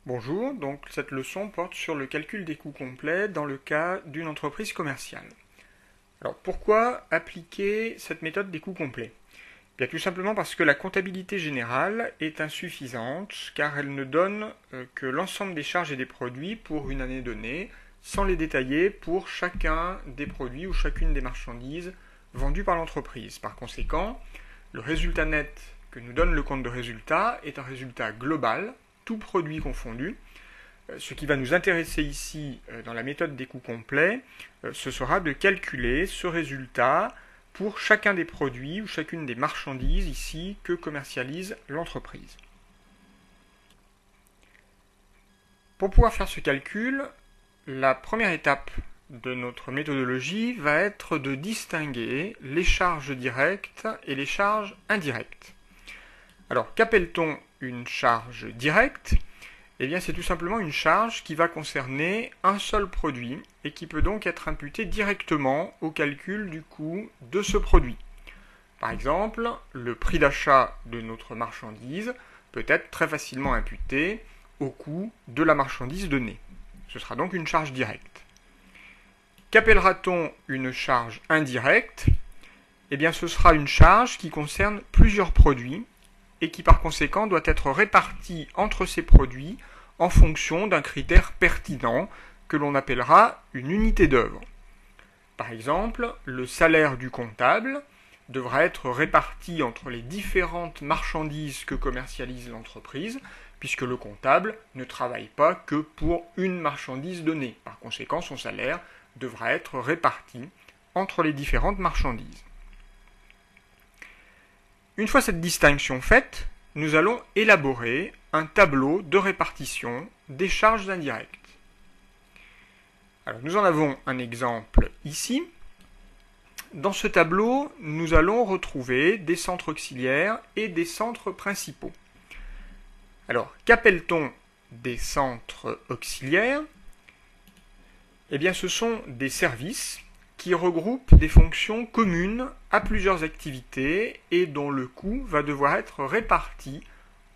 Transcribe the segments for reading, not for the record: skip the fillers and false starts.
Bonjour, donc cette leçon porte sur le calcul des coûts complets dans le cas d'une entreprise commerciale. Alors pourquoi appliquer cette méthode des coûts complets? Bien tout simplement parce que la comptabilité générale est insuffisante car elle ne donne que l'ensemble des charges et des produits pour une année donnée sans les détailler pour chacun des produits ou chacune des marchandises vendues par l'entreprise. Par conséquent, le résultat net que nous donne le compte de résultat est un résultat global, tout produit confondu. Ce qui va nous intéresser ici dans la méthode des coûts complets, ce sera de calculer ce résultat pour chacun des produits ou chacune des marchandises ici que commercialise l'entreprise. Pour pouvoir faire ce calcul, la première étape de notre méthodologie va être de distinguer les charges directes et les charges indirectes. Alors, qu'appelle-t-on une charge directe? Eh bien, c'est tout simplement une charge qui va concerner un seul produit et qui peut donc être imputée directement au calcul du coût de ce produit. Par exemple, le prix d'achat de notre marchandise peut être très facilement imputé au coût de la marchandise donnée. Ce sera donc une charge directe. Qu'appellera-t-on une charge indirecte? Eh bien, ce sera une charge qui concerne plusieurs produits et qui par conséquent doit être répartie entre ces produits en fonction d'un critère pertinent que l'on appellera une unité d'œuvre. Par exemple, le salaire du comptable devra être réparti entre les différentes marchandises que commercialise l'entreprise, puisque le comptable ne travaille pas que pour une marchandise donnée. Par conséquent, son salaire devra être réparti entre les différentes marchandises. Une fois cette distinction faite, nous allons élaborer un tableau de répartition des charges indirectes. Alors, nous en avons un exemple ici. Dans ce tableau, nous allons retrouver des centres auxiliaires et des centres principaux. Alors, qu'appelle-t-on des centres auxiliaires? Eh bien, ce sont des services qui regroupe des fonctions communes à plusieurs activités et dont le coût va devoir être réparti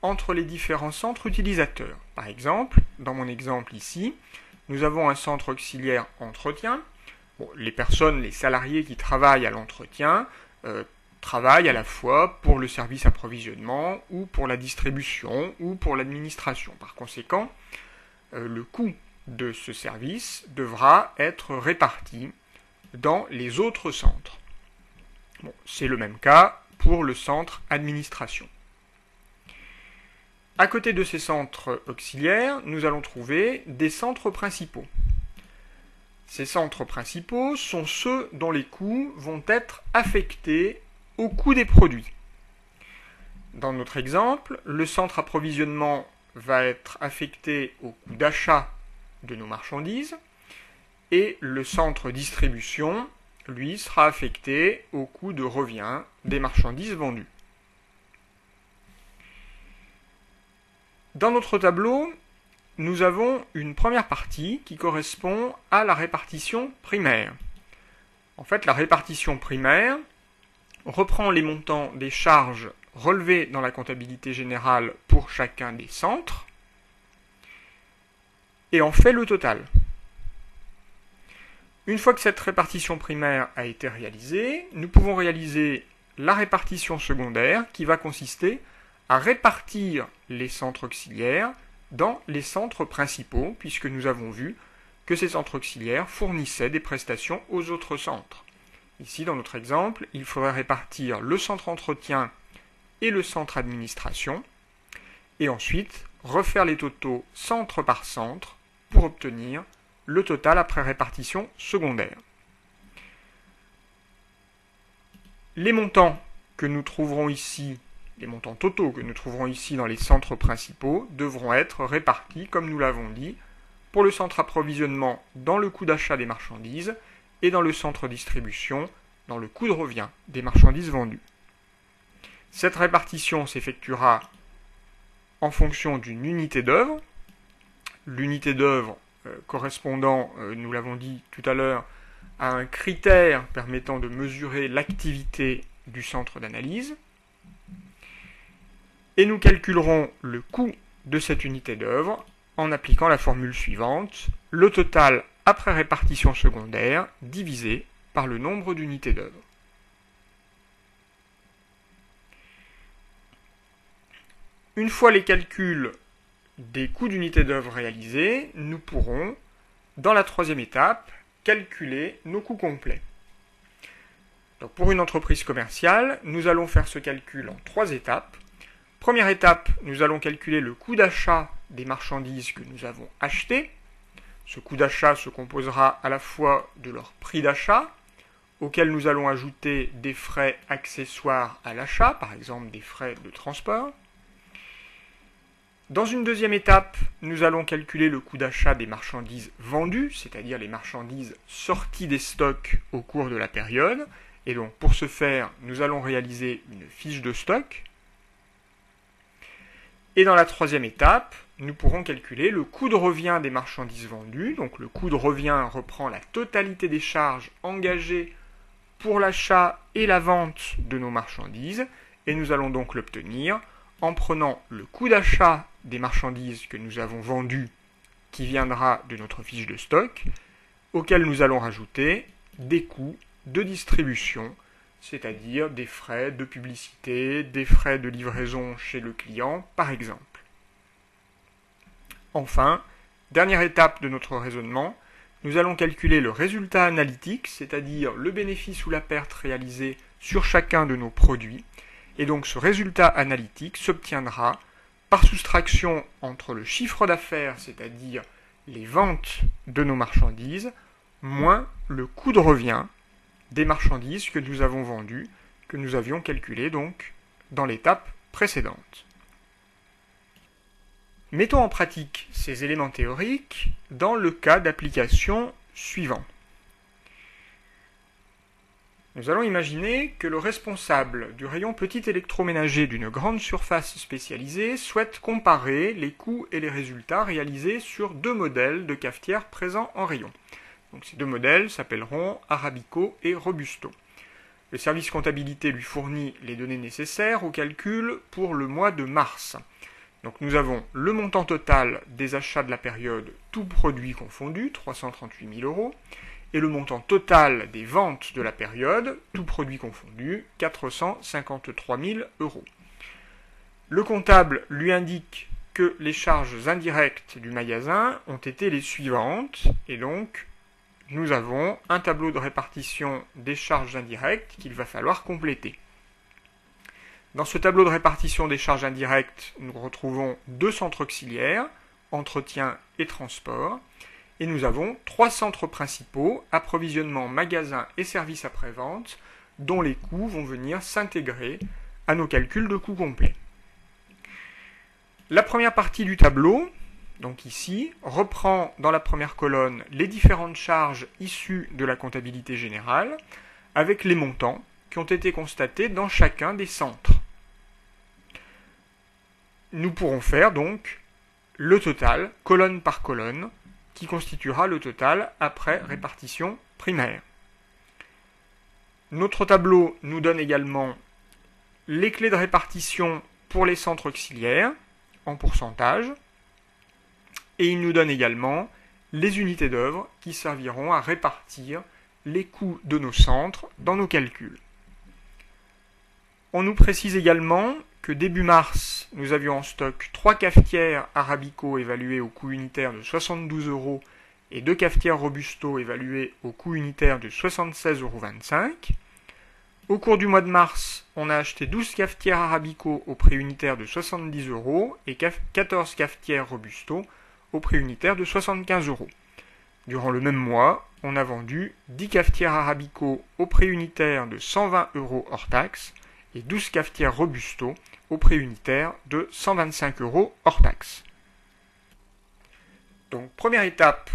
entre les différents centres utilisateurs. Par exemple, dans mon exemple ici, nous avons un centre auxiliaire entretien. Les personnes, les salariés qui travaillent à l'entretien travaillent à la fois pour le service approvisionnement ou pour la distribution ou pour l'administration. Par conséquent, le coût de ce service devra être réparti dans les autres centres. C'est le même cas pour le centre administration. À côté de ces centres auxiliaires, nous allons trouver des centres principaux. Ces centres principaux sont ceux dont les coûts vont être affectés au coût des produits. Dans notre exemple, le centre approvisionnement va être affecté au coût d'achat de nos marchandises, et le centre distribution, lui, sera affecté au coût de revient des marchandises vendues. Dans notre tableau, nous avons une première partie qui correspond à la répartition primaire. En fait, la répartition primaire reprend les montants des charges relevées dans la comptabilité générale pour chacun des centres et en fait le total. Une fois que cette répartition primaire a été réalisée, nous pouvons réaliser la répartition secondaire qui va consister à répartir les centres auxiliaires dans les centres principaux, puisque nous avons vu que ces centres auxiliaires fournissaient des prestations aux autres centres. Ici, dans notre exemple, il faudrait répartir le centre entretien et le centre administration, et ensuite refaire les totaux centre par centre pour obtenir le total après répartition secondaire. Les montants que nous trouverons ici, les montants totaux que nous trouverons ici dans les centres principaux, devront être répartis, comme nous l'avons dit, pour le centre approvisionnement dans le coût d'achat des marchandises et dans le centre distribution dans le coût de revient des marchandises vendues. Cette répartition s'effectuera en fonction d'une unité d'œuvre. L'unité d'œuvre correspondant, nous l'avons dit tout à l'heure, à un critère permettant de mesurer l'activité du centre d'analyse. Et nous calculerons le coût de cette unité d'œuvre en appliquant la formule suivante, le total après répartition secondaire divisé par le nombre d'unités d'œuvre. Une fois les calculs des coûts d'unités d'œuvre réalisés, nous pourrons, dans la troisième étape, calculer nos coûts complets. Donc pour une entreprise commerciale, nous allons faire ce calcul en 3 étapes. Première étape, nous allons calculer le coût d'achat des marchandises que nous avons achetées. Ce coût d'achat se composera à la fois de leur prix d'achat, auquel nous allons ajouter des frais accessoires à l'achat, par exemple des frais de transport. Dans une deuxième étape, nous allons calculer le coût d'achat des marchandises vendues, c'est-à-dire les marchandises sorties des stocks au cours de la période. Et donc pour ce faire, nous allons réaliser une fiche de stock. Et dans la troisième étape, nous pourrons calculer le coût de revient des marchandises vendues. Donc le coût de revient reprend la totalité des charges engagées pour l'achat et la vente de nos marchandises. Et nous allons donc l'obtenir en prenant le coût d'achat des marchandises que nous avons vendues, qui viendra de notre fiche de stock, auquel nous allons rajouter des coûts de distribution, c'est-à-dire des frais de publicité, des frais de livraison chez le client, par exemple. Enfin, dernière étape de notre raisonnement, nous allons calculer le résultat analytique, c'est-à-dire le bénéfice ou la perte réalisée sur chacun de nos produits. Et donc ce résultat analytique s'obtiendra par soustraction entre le chiffre d'affaires, c'est-à-dire les ventes de nos marchandises, moins le coût de revient des marchandises que nous avons vendues, que nous avions calculées donc dans l'étape précédente. Mettons en pratique ces éléments théoriques dans le cas d'application suivant. Nous allons imaginer que le responsable du rayon petit électroménager d'une grande surface spécialisée souhaite comparer les coûts et les résultats réalisés sur 2 modèles de cafetières présents en rayon. Donc ces 2 modèles s'appelleront Arabico et Robusto. Le service comptabilité lui fournit les données nécessaires au calcul pour le mois de mars. Donc nous avons le montant total des achats de la période, tous produits confondus, 338 000 €, et le montant total des ventes de la période, tous produits confondus, 453 000 €. Le comptable lui indique que les charges indirectes du magasin ont été les suivantes, et donc nous avons un tableau de répartition des charges indirectes qu'il va falloir compléter. Dans ce tableau de répartition des charges indirectes, nous retrouvons 2 centres auxiliaires, entretien et transport, et nous avons 3 centres principaux, approvisionnement, magasin et services après-vente, dont les coûts vont venir s'intégrer à nos calculs de coûts complets. La première partie du tableau, donc ici, reprend dans la première colonne les différentes charges issues de la comptabilité générale, avec les montants qui ont été constatés dans chacun des centres. Nous pourrons faire donc le total, colonne par colonne, qui constituera le total après répartition primaire. Notre tableau nous donne également les clés de répartition pour les centres auxiliaires, en pourcentage, et il nous donne également les unités d'œuvre qui serviront à répartir les coûts de nos centres dans nos calculs. On nous précise également que début mars, nous avions en stock 3 cafetières Arabico évaluées au coût unitaire de 72 € et 2 cafetières Robusto évaluées au coût unitaire de 76,25 €. Au cours du mois de mars, on a acheté 12 cafetières Arabico au prix unitaire de 70 € et 14 cafetières Robusto au prix unitaire de 75 €. Durant le même mois, on a vendu 10 cafetières Arabico au prix unitaire de 120 € hors taxe et 12 cafetières Robusto au prix unitaire de 125 € hors taxe. Donc, première étape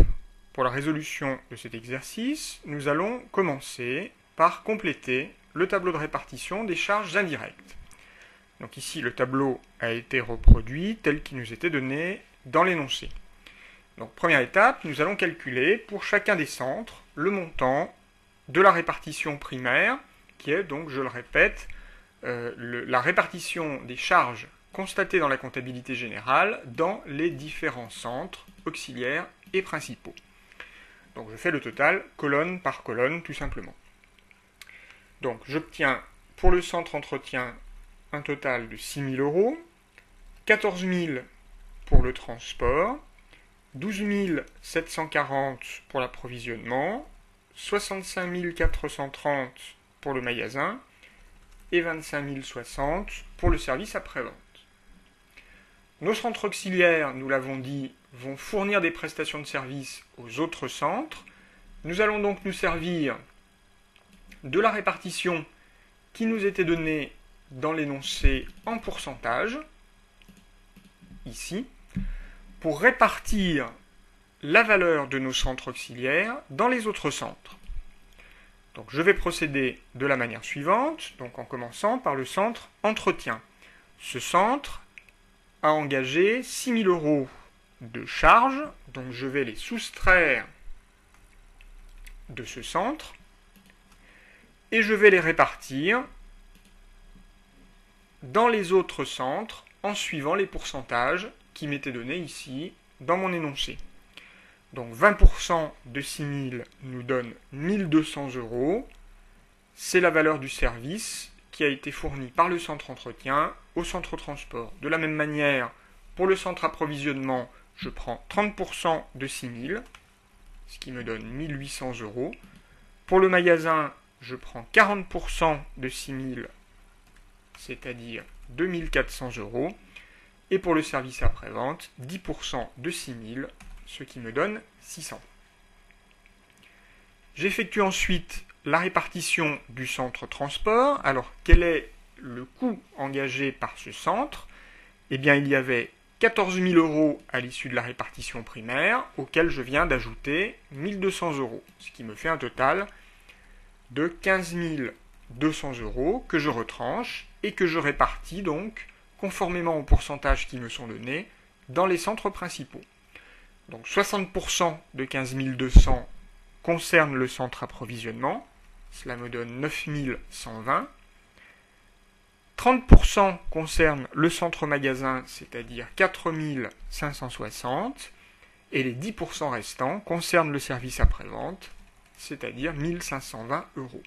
pour la résolution de cet exercice, nous allons commencer par compléter le tableau de répartition des charges indirectes. Donc ici, le tableau a été reproduit tel qu'il nous était donné dans l'énoncé. Donc, première étape, nous allons calculer pour chacun des centres le montant de la répartition primaire, qui est donc, je le répète, la répartition des charges constatées dans la comptabilité générale dans les différents centres auxiliaires et principaux. Donc je fais le total colonne par colonne tout simplement. Donc j'obtiens pour le centre entretien un total de 6 000 €, 14 000 pour le transport, 12 740 pour l'approvisionnement, 65 430 pour le magasin et 25 060 pour le service après-vente. Nos centres auxiliaires, nous l'avons dit, vont fournir des prestations de services aux autres centres. Nous allons donc nous servir de la répartition qui nous était donnée dans l'énoncé en pourcentage, ici, pour répartir la valeur de nos centres auxiliaires dans les autres centres. Donc je vais procéder de la manière suivante, donc en commençant par le centre entretien. Ce centre a engagé 6 000 € de charges, donc je vais les soustraire de ce centre et je vais les répartir dans les autres centres en suivant les pourcentages qui m'étaient donnés ici dans mon énoncé. Donc 20% de 6 000 nous donne 1 200 €. C'est la valeur du service qui a été fourni par le centre entretien au centre transport. De la même manière, pour le centre approvisionnement, je prends 30% de 6 000, ce qui me donne 1 800 €. Pour le magasin, je prends 40% de 6 000, c'est-à-dire 2 400 €. Et pour le service après-vente, 10% de 6 000, ce qui me donne 600. J'effectue ensuite la répartition du centre transport. Alors, quel est le coût engagé par ce centre? Eh bien, il y avait 14 000 € à l'issue de la répartition primaire, auquel je viens d'ajouter 1 200 €, ce qui me fait un total de 15 200 € que je retranche et que je répartis donc conformément aux pourcentages qui me sont donnés dans les centres principaux. Donc 60% de 15 200 concerne le centre approvisionnement, cela me donne 9 120. 30% concerne le centre magasin, c'est-à-dire 4 560. Et les 10% restants concernent le service après-vente, c'est-à-dire 1 520 €.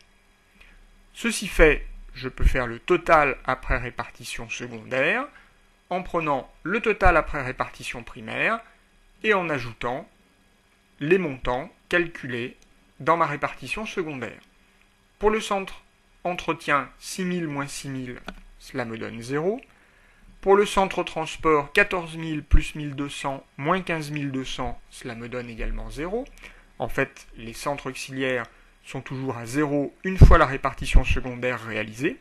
Ceci fait, je peux faire le total après répartition secondaire en prenant le total après répartition primaire et en ajoutant les montants calculés dans ma répartition secondaire. Pour le centre entretien, 6 000 moins 6 000, cela me donne 0. Pour le centre transport, 14 000 plus 1 200 moins 15 200, cela me donne également 0. En fait, les centres auxiliaires sont toujours à 0 une fois la répartition secondaire réalisée.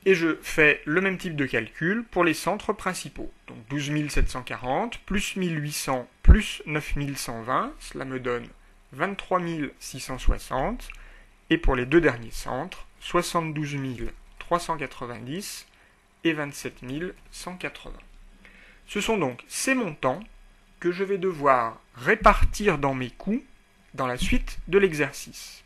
Et je fais le même type de calcul pour les centres principaux. Donc 12 740 plus 1 800 plus 9 120, cela me donne 23 660. Et pour les deux derniers centres, 72 390 et 27 180. Ce sont donc ces montants que je vais devoir répartir dans mes coûts dans la suite de l'exercice.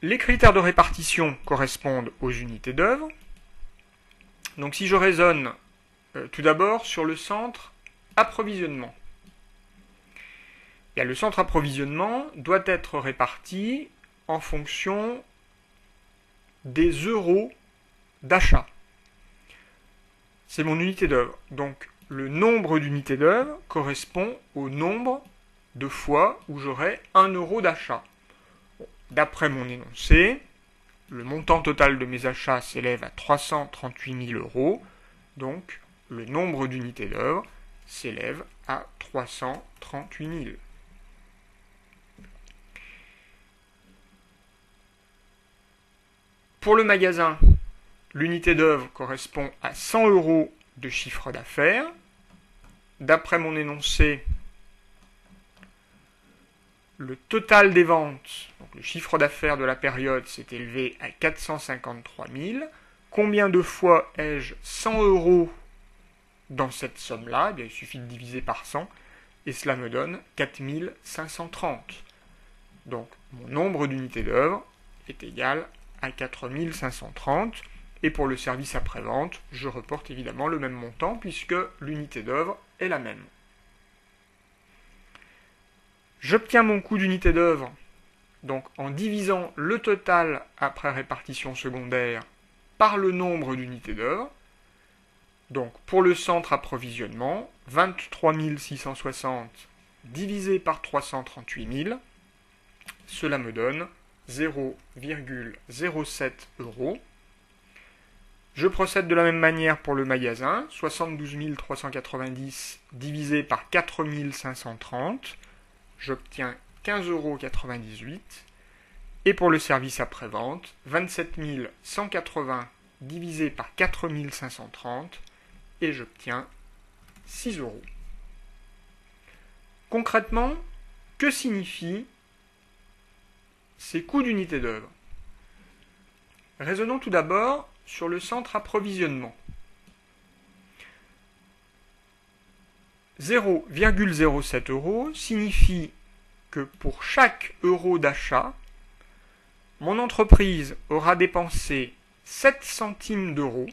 Les critères de répartition correspondent aux unités d'œuvre. Donc si je raisonne tout d'abord sur le centre approvisionnement. Le centre approvisionnement doit être réparti en fonction des euros d'achat. C'est mon unité d'œuvre. Donc le nombre d'unités d'œuvre correspond au nombre de fois où j'aurai 1 € d'achat. D'après mon énoncé, le montant total de mes achats s'élève à 338 000 €, donc le nombre d'unités d'œuvre s'élève à 338 000. Pour le magasin, l'unité d'œuvre correspond à 100 € de chiffre d'affaires. D'après mon énoncé, le total des ventes, donc le chiffre d'affaires de la période, s'est élevé à 453 000. Combien de fois ai-je 100 € dans cette somme-là? Eh bien, il suffit de diviser par 100 et cela me donne 4 530. Donc, mon nombre d'unités d'œuvre est égal à 4 530. Et pour le service après-vente, je reporte évidemment le même montant puisque l'unité d'œuvre est la même. J'obtiens mon coût d'unité d'œuvre donc en divisant le total après répartition secondaire par le nombre d'unités d'œuvre. Donc pour le centre approvisionnement, 23 660 divisé par 338 000, cela me donne 0,07 euros. Je procède de la même manière pour le magasin, 72 390 divisé par 4 530, j'obtiens 15,98 euros. Et pour le service après-vente, 27 180 divisé par 4 530, et j'obtiens 6 euros. Concrètement, que signifient ces coûts d'unité d'œuvre? Raisonnons tout d'abord sur le centre approvisionnement. 0,07 euros signifie que pour chaque euro d'achat, mon entreprise aura dépensé 7 centimes d'euros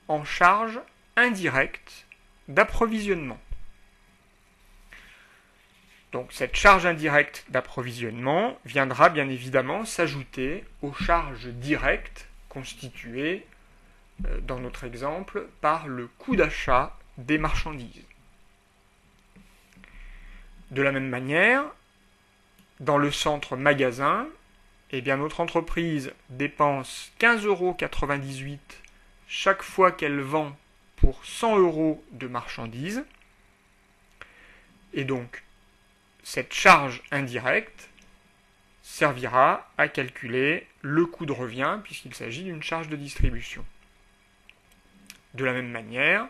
en charges indirectes d'approvisionnement. Donc cette charge indirecte d'approvisionnement viendra bien évidemment s'ajouter aux charges directes constituées, dans notre exemple, par le coût d'achat des marchandises. De la même manière, dans le centre magasin, eh bien notre entreprise dépense 15,98 euros chaque fois qu'elle vend pour 100 euros de marchandises. Et donc, cette charge indirecte servira à calculer le coût de revient puisqu'il s'agit d'une charge de distribution. De la même manière,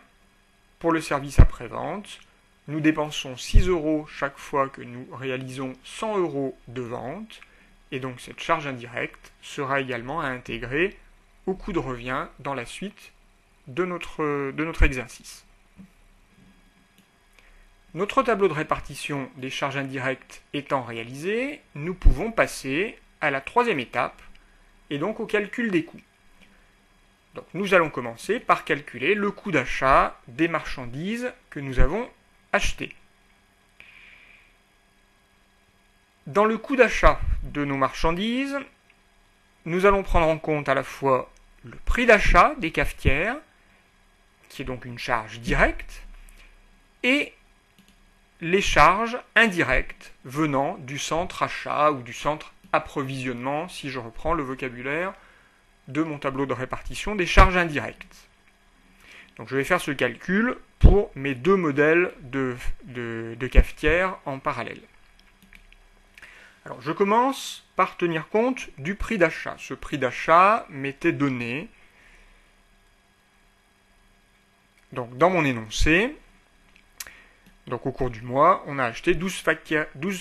pour le service après-vente, nous dépensons 6 euros chaque fois que nous réalisons 100 euros de vente, et donc cette charge indirecte sera également à intégrer au coût de revient dans la suite de notre exercice. Notre tableau de répartition des charges indirectes étant réalisé, nous pouvons passer à la troisième étape, et donc au calcul des coûts. Donc nous allons commencer par calculer le coût d'achat des marchandises que nous avons achetées. Dans le coût d'achat de nos marchandises, nous allons prendre en compte à la fois le prix d'achat des cafetières, qui est donc une charge directe, et les charges indirectes venant du centre achat ou du centre approvisionnement, si je reprends le vocabulaire de mon tableau de répartition des charges indirectes. Donc je vais faire ce calcul pour mes deux modèles de cafetières en parallèle. Alors je commence par tenir compte du prix d'achat. Ce prix d'achat m'était donné donc dans mon énoncé. Donc au cours du mois, on a acheté 12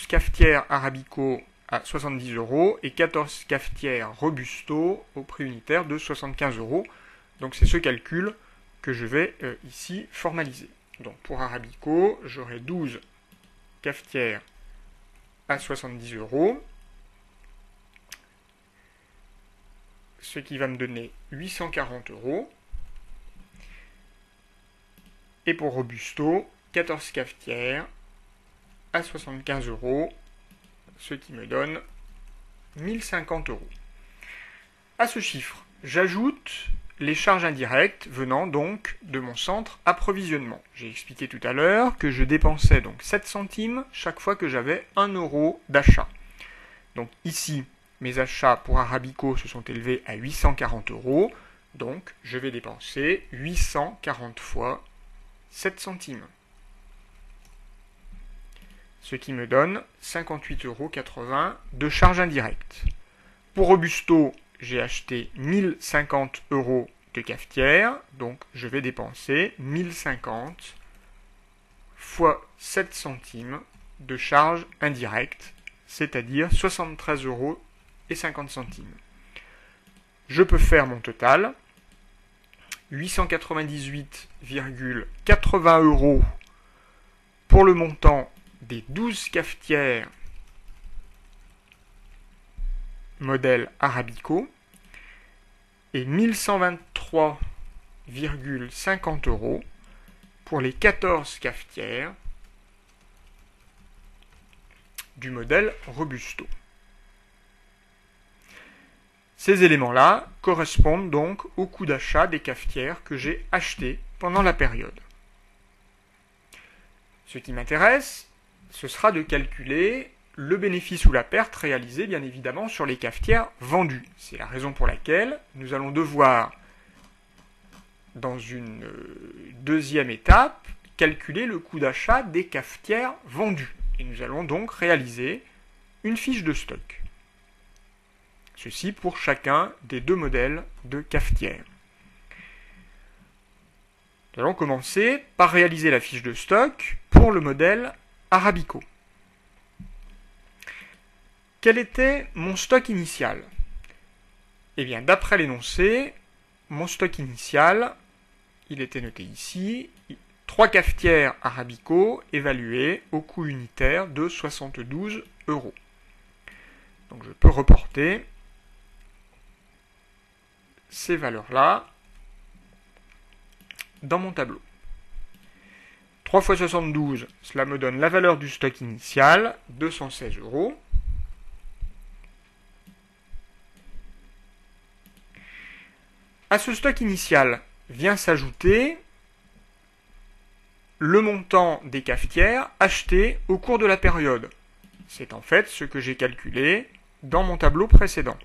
cafetières Arabico à 70 euros et 14 cafetières Robusto au prix unitaire de 75 euros. Donc c'est ce calcul que je vais ici formaliser. Donc pour Arabico, j'aurai 12 cafetières à 70 euros, ce qui va me donner 840 euros. Et pour Robusto, 14 cafetières à 75 euros, ce qui me donne 1050 euros. À ce chiffre, j'ajoute les charges indirectes venant donc de mon centre approvisionnement. J'ai expliqué tout à l'heure que je dépensais donc 7 centimes chaque fois que j'avais 1 euro d'achat. Donc ici, mes achats pour Arabico se sont élevés à 840 euros, donc je vais dépenser 840 fois 7 centimes. Ce qui me donne 58,80 euros de charges indirectes. Pour Robusto, j'ai acheté 1050 euros de cafetière, donc je vais dépenser 1050 fois 7 centimes de charges indirectes, c'est-à-dire 73,50 euros. Je peux faire mon total, 898,80 euros pour le montant des 12 cafetières modèle Arabico, et 1123,50 € pour les 14 cafetières du modèle Robusto. Ces éléments-là correspondent donc au coût d'achat des cafetières que j'ai achetées pendant la période. Ce qui m'intéresse, ce sera de calculer le bénéfice ou la perte réalisée bien évidemment sur les cafetières vendues. C'est la raison pour laquelle nous allons devoir, dans une deuxième étape, calculer le coût d'achat des cafetières vendues. Et nous allons donc réaliser une fiche de stock. Ceci pour chacun des deux modèles de cafetières. Nous allons commencer par réaliser la fiche de stock pour le modèle Arabico. Quel était mon stock initial? Eh bien, d'après l'énoncé, mon stock initial, il était noté ici, 3 cafetières Arabico évaluées au coût unitaire de 72 €. Donc je peux reporter ces valeurs-là dans mon tableau. 3 fois 72, cela me donne la valeur du stock initial, 216 €. À ce stock initial vient s'ajouter le montant des cafetières achetées au cours de la période. C'est en fait ce que j'ai calculé dans mon tableau précédent.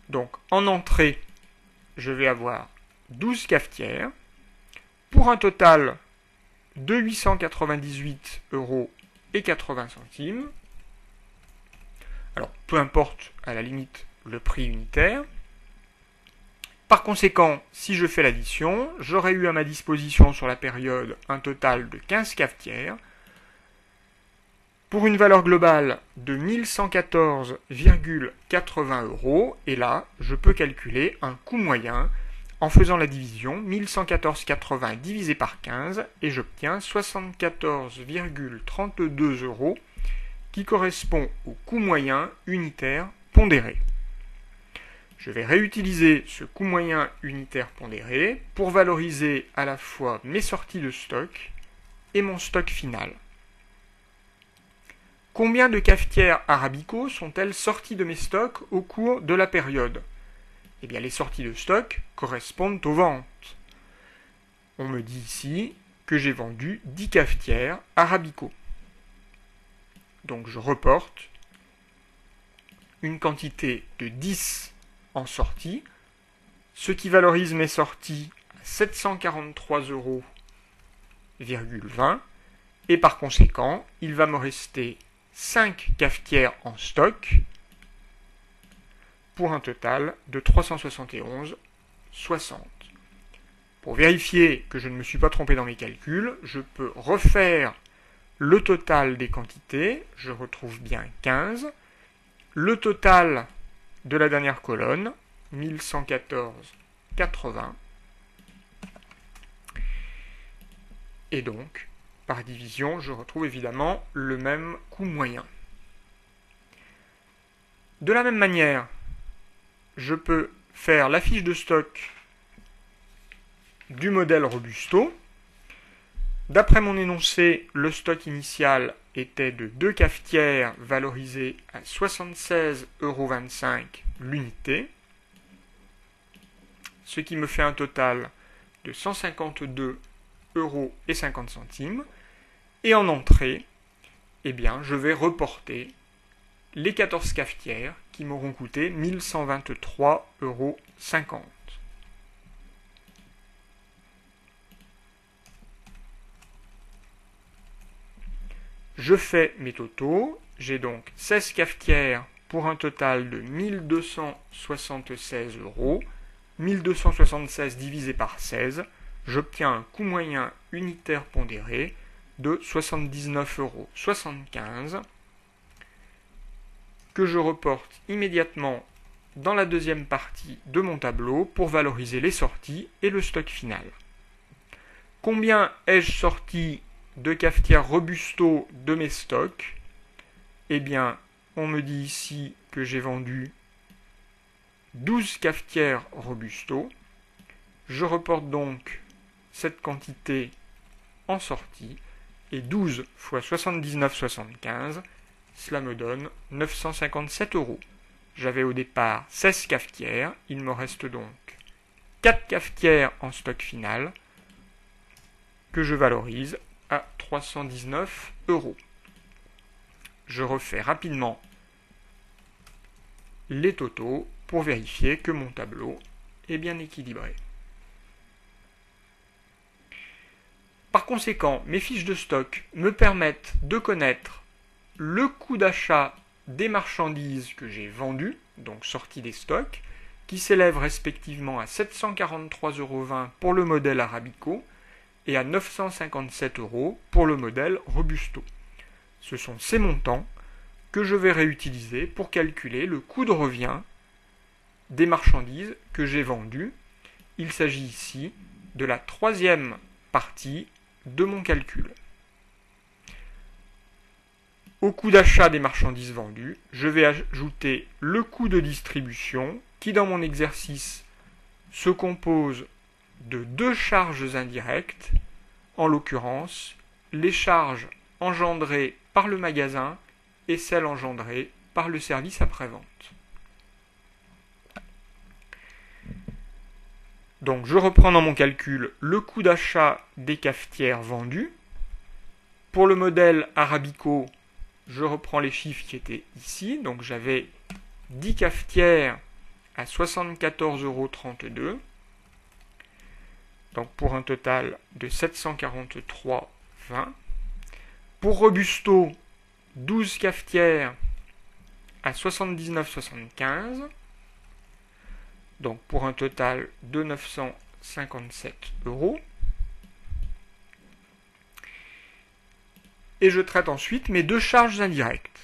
Donc en entrée, je vais avoir 12 cafetières pour un total de 898,80 €. Alors peu importe à la limite le prix unitaire. Par conséquent, si je fais l'addition, j'aurai eu à ma disposition sur la période un total de 15 cafetières pour une valeur globale de 1114,80 €. Et là, je peux calculer un coût moyen en faisant la division 1114,80 divisé par 15 et j'obtiens 74,32 € qui correspond au coût moyen unitaire pondéré. Je vais réutiliser ce coût moyen unitaire pondéré pour valoriser à la fois mes sorties de stock et mon stock final. Combien de cafetières Arabico sont-elles sorties de mes stocks au cours de la période? Eh bien, les sorties de stock correspondent aux ventes. On me dit ici que j'ai vendu 10 cafetières Arabico. Donc je reporte une quantité de 10 en sortie, ce qui valorise mes sorties à 743,20 €, et par conséquent, il va me rester 5 cafetières en stock pour un total de 371,60. Pour vérifier que je ne me suis pas trompé dans mes calculs, je peux refaire le total des quantités, je retrouve bien 15, le total de la dernière colonne, 1114,80. Et donc, par division, je retrouve évidemment le même coût moyen. De la même manière, je peux faire la fiche de stock du modèle Robusto. D'après mon énoncé, le stock initial était de 2 cafetières valorisées à 76,25 € l'unité, ce qui me fait un total de 152,50 €. Et en entrée, eh bien, je vais reporter les 14 cafetières qui m'auront coûté 1123,50 €. Je fais mes totaux, j'ai donc 16 cafetières pour un total de 1276 €. 1276 divisé par 16, j'obtiens un coût moyen unitaire pondéré de 79,75 € que je reporte immédiatement dans la deuxième partie de mon tableau pour valoriser les sorties et le stock final. Combien ai-je sorti de cafetières Robusto de mes stocks? Eh bien, on me dit ici que j'ai vendu 12 cafetières Robusto. Je reporte donc cette quantité en sortie, et 12 fois 79,75, cela me donne 957 €. J'avais au départ 16 cafetières, il me reste donc 4 cafetières en stock final que je valorise à 319 €. Je refais rapidement les totaux pour vérifier que mon tableau est bien équilibré. Par conséquent, mes fiches de stock me permettent de connaître le coût d'achat des marchandises que j'ai vendues, donc sorties des stocks, qui s'élèvent respectivement à 743,20 € pour le modèle Arabico et à 957 € pour le modèle Robusto. Ce sont ces montants que je vais réutiliser pour calculer le coût de revient des marchandises que j'ai vendues. Il s'agit ici de la troisième partie de mon calcul. Au coût d'achat des marchandises vendues, je vais ajouter le coût de distribution qui, dans mon exercice, se compose de deux charges indirectes, en l'occurrence les charges engendrées par le magasin et celles engendrées par le service après-vente. Donc je reprends dans mon calcul le coût d'achat des cafetières vendues. Pour le modèle Arabico, je reprends les chiffres qui étaient ici. Donc j'avais 10 cafetières à 74,32 €. Donc pour un total de 743,20 €. Pour Robusto, 12 cafetières à 79,75 €. Donc pour un total de 957 €. Et je traite ensuite mes deux charges indirectes.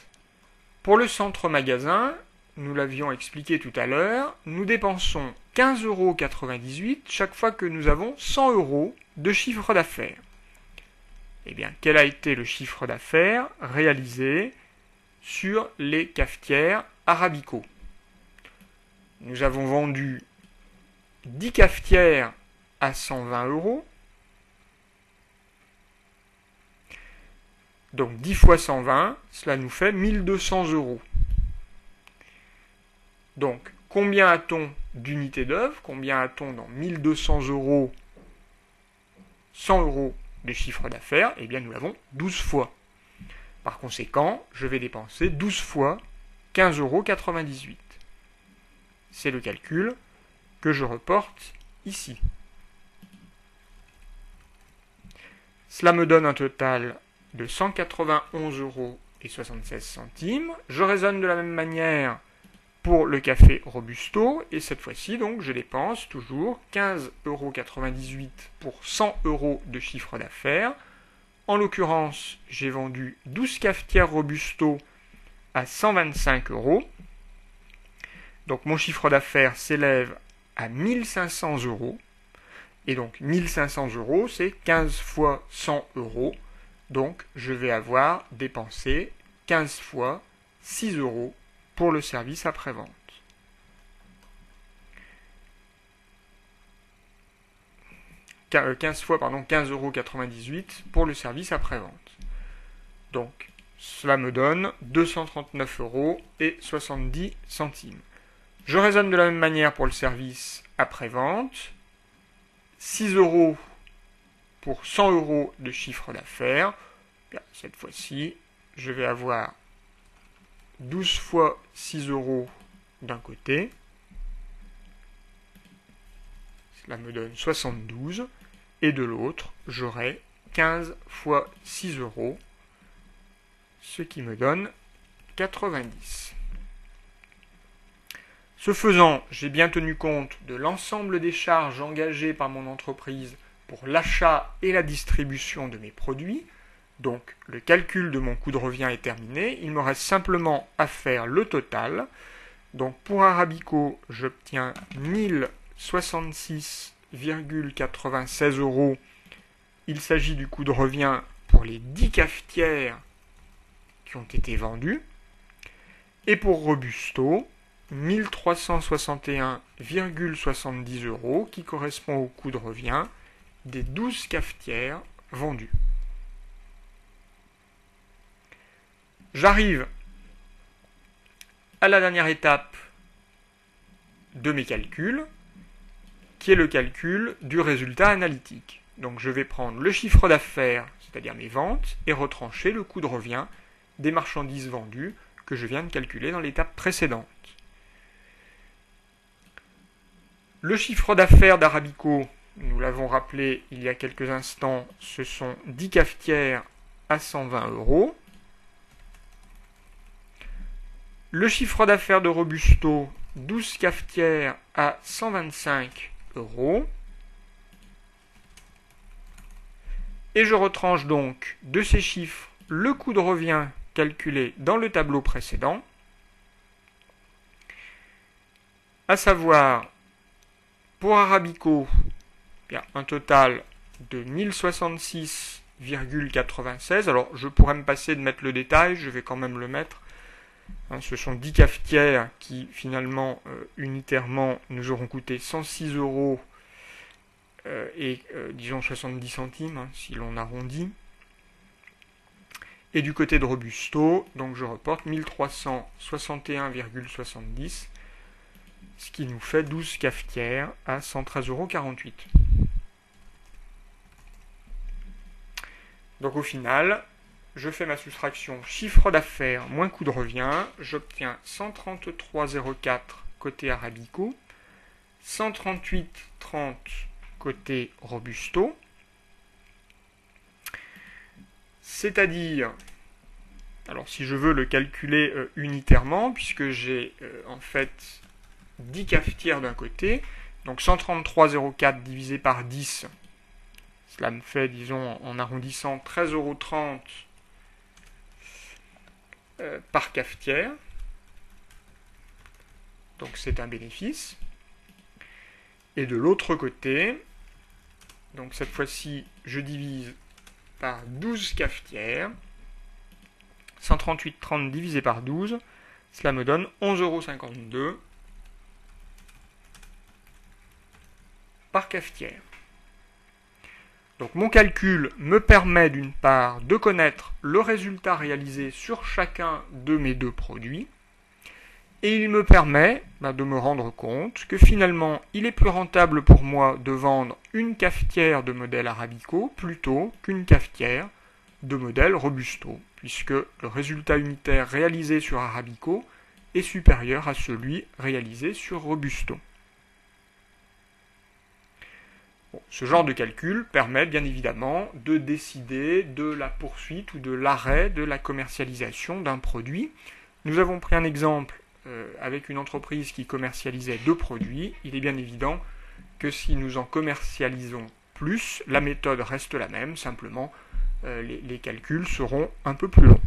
Pour le centre magasin, nous l'avions expliqué tout à l'heure, nous dépensons 15,98 € chaque fois que nous avons 100 € de chiffre d'affaires. Eh bien, quel a été le chiffre d'affaires réalisé sur les cafetières Arabico? Nous avons vendu 10 cafetières à 120 €. Donc 10 fois 120, cela nous fait 1200 €. Donc combien a-t-on d'unités d'œuvre? Combien a-t-on dans 1200 €, 100 € de chiffre d'affaires? Eh bien nous l'avons 12 fois. Par conséquent, je vais dépenser 12 fois 15,98 €. C'est le calcul que je reporte ici. Cela me donne un total de 191,76 €. Je raisonne de la même manière pour le café Robusto, et cette fois-ci, donc, je dépense toujours 15,98 € pour 100 € de chiffre d'affaires. En l'occurrence, j'ai vendu 12 cafetières Robusto à 125 €. Donc mon chiffre d'affaires s'élève à 1500 €. Et donc 1500 €, c'est 15 fois 100 €. Donc je vais avoir dépensé 15 fois 6 € pour le service après-vente. Enfin, 15,98 € pour le service après-vente. Donc cela me donne 239,70 €. Je raisonne de la même manière pour le service après-vente. 6 € pour 100 € de chiffre d'affaires. Cette fois-ci, je vais avoir 12 fois 6 € d'un côté. Cela me donne 72. Et de l'autre, j'aurai 15 fois 6 €, ce qui me donne 90. Ce faisant, j'ai bien tenu compte de l'ensemble des charges engagées par mon entreprise pour l'achat et la distribution de mes produits. Donc le calcul de mon coût de revient est terminé. Il me reste simplement à faire le total. Donc pour Arabico, j'obtiens 1066,96 €. Il s'agit du coût de revient pour les 10 cafetières qui ont été vendues. Et pour Robusto, 1361,70 € qui correspond au coût de revient des 12 cafetières vendues. J'arrive à la dernière étape de mes calculs, qui est le calcul du résultat analytique. Donc je vais prendre le chiffre d'affaires, c'est-à-dire mes ventes, et retrancher le coût de revient des marchandises vendues que je viens de calculer dans l'étape précédente. Le chiffre d'affaires d'Arabico, nous l'avons rappelé il y a quelques instants, ce sont 10 cafetières à 120 €. Le chiffre d'affaires de Robusto, 12 cafetières à 125 €. Et je retranche donc de ces chiffres le coût de revient calculé dans le tableau précédent, à savoir pour Arabico, un total de 1066,96. Alors je pourrais me passer de mettre le détail, je vais quand même le mettre. Ce sont 10 cafetières qui finalement unitairement nous auront coûté 106 € et disons 70 centimes si l'on arrondit. Et du côté de Robusto, donc je reporte 1361,70, ce qui nous fait 12 cafetières à 113,48 €. Donc au final, je fais ma soustraction chiffre d'affaires moins coût de revient, j'obtiens 133,04 côté Arabico, 138,30 côté Robusto, c'est-à-dire, alors si je veux le calculer unitairement, puisque j'ai en fait 10 cafetières d'un côté, donc 133,04 divisé par 10, cela me fait, disons, en arrondissant, 13,30 € par cafetière. Donc c'est un bénéfice. Et de l'autre côté, donc cette fois-ci, je divise par 12 cafetières. 138,30 divisé par 12, cela me donne 11,52 € par cafetière. Donc mon calcul me permet d'une part de connaître le résultat réalisé sur chacun de mes deux produits, et il me permet de me rendre compte que finalement il est plus rentable pour moi de vendre une cafetière de modèle Arabico plutôt qu'une cafetière de modèle Robusto, puisque le résultat unitaire réalisé sur Arabico est supérieur à celui réalisé sur Robusto. Bon, ce genre de calcul permet bien évidemment de décider de la poursuite ou de l'arrêt de la commercialisation d'un produit. Nous avons pris un exemple avec une entreprise qui commercialisait deux produits. Il est bien évident que si nous en commercialisons plus, la méthode reste la même, simplement les calculs seront un peu plus longs.